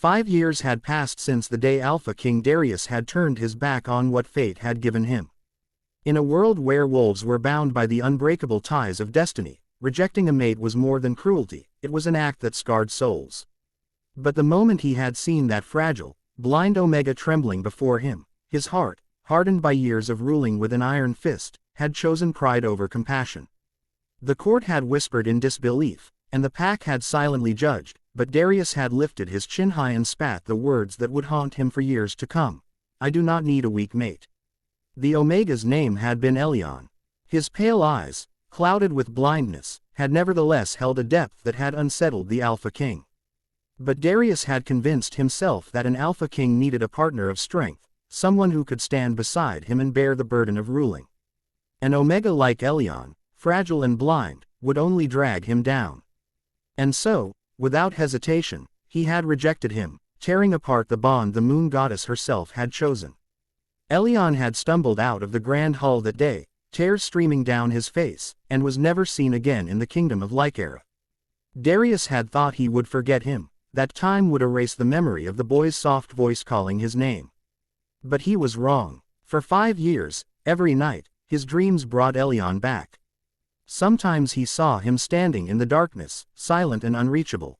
5 years had passed since the day Alpha King Darius had turned his back on what fate had given him. In a world where wolves were bound by the unbreakable ties of destiny, rejecting a mate was more than cruelty, it was an act that scarred souls. But the moment he had seen that fragile, blind Omega trembling before him, his heart, hardened by years of ruling with an iron fist, had chosen pride over compassion. The court had whispered in disbelief, and the pack had silently judged, but Darius had lifted his chin high and spat the words that would haunt him for years to come. I do not need a weak mate. The Omega's name had been Elyon. His pale eyes, clouded with blindness, had nevertheless held a depth that had unsettled the Alpha King. But Darius had convinced himself that an Alpha King needed a partner of strength, someone who could stand beside him and bear the burden of ruling. An Omega like Elyon, fragile and blind, would only drag him down. And so, without hesitation, he had rejected him, tearing apart the bond the moon goddess herself had chosen. Elyon had stumbled out of the grand hall that day, tears streaming down his face, and was never seen again in the kingdom of Lycara. Darius had thought he would forget him, that time would erase the memory of the boy's soft voice calling his name. But he was wrong. For 5 years, every night, his dreams brought Elyon back. Sometimes he saw him standing in the darkness, silent and unreachable.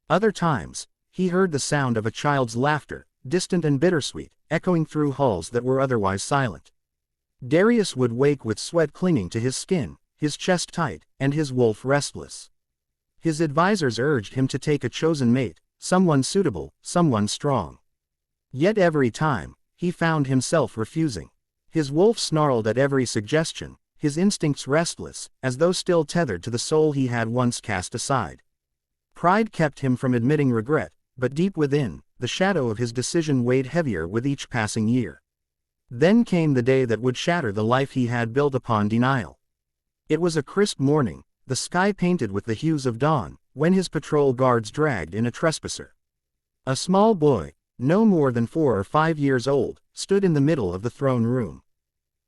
Other times, he heard the sound of a child's laughter, distant and bittersweet, echoing through halls that were otherwise silent. Darius would wake with sweat clinging to his skin, his chest tight, and his wolf restless. His advisors urged him to take a chosen mate, someone suitable, someone strong. Yet every time, he found himself refusing. His wolf snarled at every suggestion, his instincts restless, as though still tethered to the soul he had once cast aside. Pride kept him from admitting regret, but deep within, the shadow of his decision weighed heavier with each passing year. Then came the day that would shatter the life he had built upon denial. It was a crisp morning, the sky painted with the hues of dawn, when his patrol guards dragged in a trespasser. A small boy, no more than 4 or 5 years old, stood in the middle of the throne room.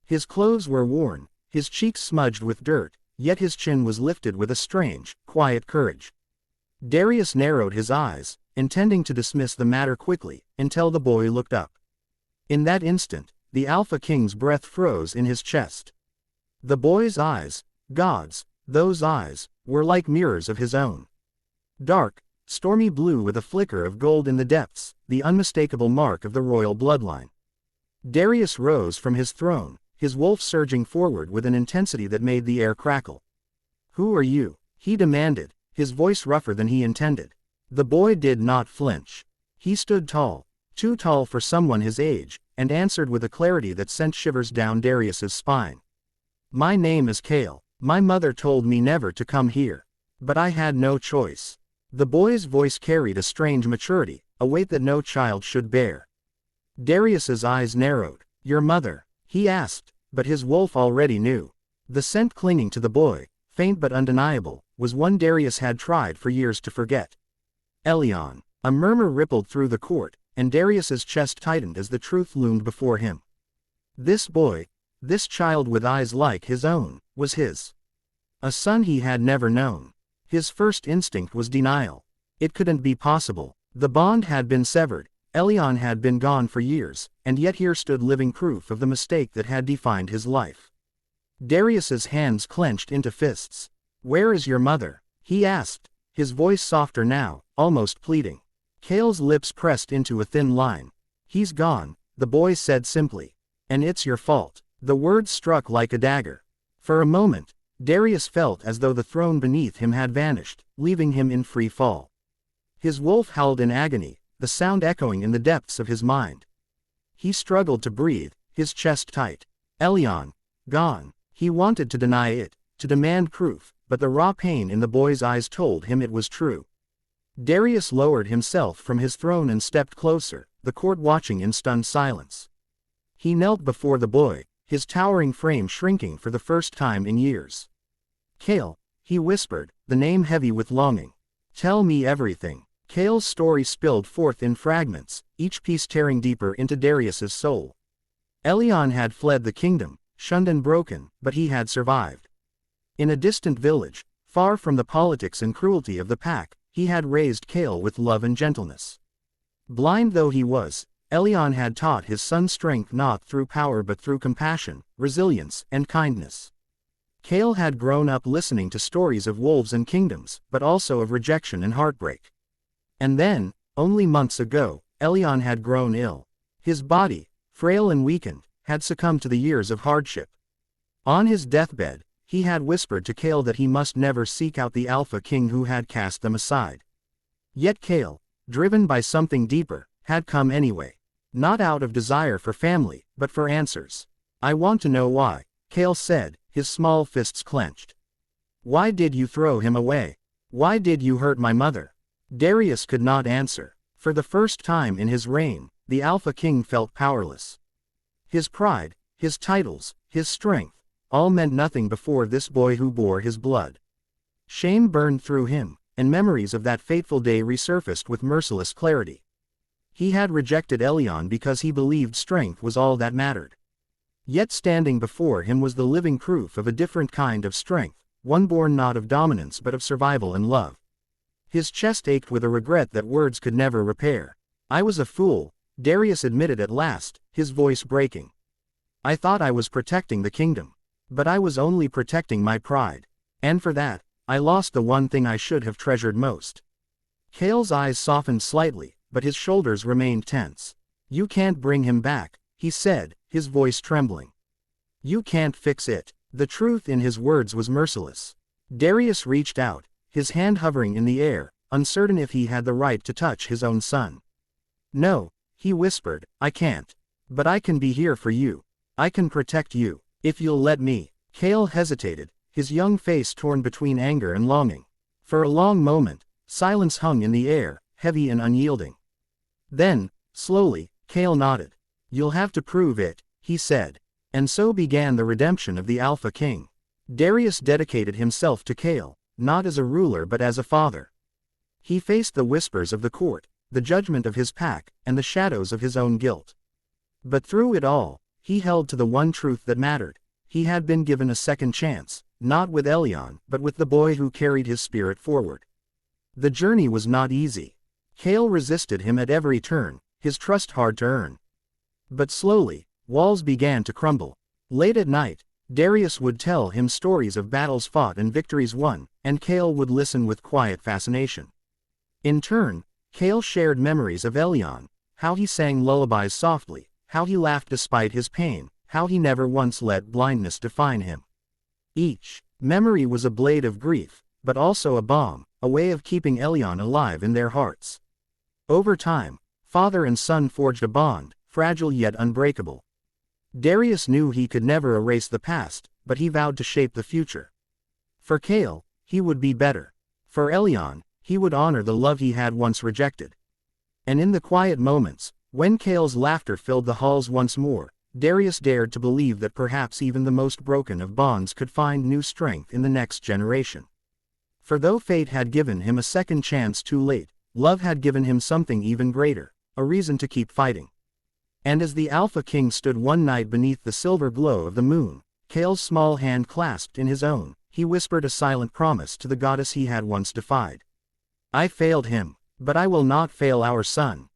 His clothes were worn, his cheeks smudged with dirt, yet his chin was lifted with a strange, quiet courage. Darius narrowed his eyes, intending to dismiss the matter quickly, until the boy looked up. In that instant, the Alpha King's breath froze in his chest. The boy's eyes, gods, those eyes, were like mirrors of his own. Dark, stormy blue with a flicker of gold in the depths, the unmistakable mark of the royal bloodline. Darius rose from his throne, his wolf surging forward with an intensity that made the air crackle. Who are you? He demanded, his voice rougher than he intended. The boy did not flinch. He stood tall, too tall for someone his age, and answered with a clarity that sent shivers down Darius's spine. My name is Kale. My mother told me never to come here. But I had no choice. The boy's voice carried a strange maturity, a weight that no child should bear. Darius's eyes narrowed. Your mother? He asked, but his wolf already knew. The scent clinging to the boy, faint but undeniable, was one Darius had tried for years to forget. Elyon. A murmur rippled through the court, and Darius's chest tightened as the truth loomed before him. This boy, this child with eyes like his own, was his. A son he had never known. His first instinct was denial. It couldn't be possible. The bond had been severed, Elyon had been gone for years, and yet here stood living proof of the mistake that had defined his life. Darius's hands clenched into fists. Where is your mother? He asked, his voice softer now, almost pleading. Kale's lips pressed into a thin line. He's gone, the boy said simply. And it's your fault. The words struck like a dagger. For a moment, Darius felt as though the throne beneath him had vanished, leaving him in free fall. His wolf howled in agony, the sound echoing in the depths of his mind. He struggled to breathe, his chest tight. Elyon, gone. He wanted to deny it, to demand proof, but the raw pain in the boy's eyes told him it was true. Darius lowered himself from his throne and stepped closer, the court watching in stunned silence. He knelt before the boy, his towering frame shrinking for the first time in years. Kale, he whispered, the name heavy with longing. Tell me everything. Kale's story spilled forth in fragments, each piece tearing deeper into Darius's soul. Elyon had fled the kingdom, shunned and broken, but he had survived. In a distant village, far from the politics and cruelty of the pack, he had raised Kale with love and gentleness. Blind though he was, Elyon had taught his son strength not through power but through compassion, resilience, and kindness. Cale had grown up listening to stories of wolves and kingdoms, but also of rejection and heartbreak. And then, only months ago, Elyon had grown ill. His body, frail and weakened, had succumbed to the years of hardship. On his deathbed, he had whispered to Cale that he must never seek out the Alpha King who had cast them aside. Yet Cale, driven by something deeper, had come anyway. Not out of desire for family, but for answers. "I want to know why," Cale said, his small fists clenched. "Why did you throw him away? Why did you hurt my mother?" Darius could not answer. For the first time in his reign, the Alpha King felt powerless. His pride, his titles, his strength, all meant nothing before this boy who bore his blood. Shame burned through him, and memories of that fateful day resurfaced with merciless clarity. He had rejected Elyon because he believed strength was all that mattered. Yet standing before him was the living proof of a different kind of strength, one born not of dominance but of survival and love. His chest ached with a regret that words could never repair. "I was a fool," Darius admitted at last, his voice breaking. "I thought I was protecting the kingdom. But I was only protecting my pride. And for that, I lost the one thing I should have treasured most." Cale's eyes softened slightly, but his shoulders remained tense. "You can't bring him back," he said, his voice trembling. "You can't fix it." The truth in his words was merciless. Darius reached out, his hand hovering in the air, uncertain if he had the right to touch his own son. "No," he whispered, "I can't. But I can be here for you. I can protect you, if you'll let me." Cale hesitated, his young face torn between anger and longing. For a long moment, silence hung in the air, heavy and unyielding. Then, slowly, Cale nodded. "You'll have to prove it," he said. And so began the redemption of the Alpha King. Darius dedicated himself to Cale, not as a ruler but as a father. He faced the whispers of the court, the judgment of his pack, and the shadows of his own guilt. But through it all, he held to the one truth that mattered. He had been given a second chance, not with Elyon, but with the boy who carried his spirit forward. The journey was not easy. Cale resisted him at every turn, his trust hard to earn. But slowly, walls began to crumble. Late at night, Darius would tell him stories of battles fought and victories won, and Cale would listen with quiet fascination. In turn, Cale shared memories of Elyon, how he sang lullabies softly, how he laughed despite his pain, how he never once let blindness define him. Each memory was a blade of grief, but also a balm, a way of keeping Elyon alive in their hearts. Over time, father and son forged a bond, fragile yet unbreakable. Darius knew he could never erase the past, but he vowed to shape the future. For Cale, he would be better. For Elyon, he would honor the love he had once rejected. And in the quiet moments, when Cale's laughter filled the halls once more, Darius dared to believe that perhaps even the most broken of bonds could find new strength in the next generation. For though fate had given him a second chance too late, love had given him something even greater, a reason to keep fighting. And as the Alpha King stood one night beneath the silver glow of the moon, Cale's small hand clasped in his own, he whispered a silent promise to the goddess he had once defied. "I failed him, but I will not fail our son."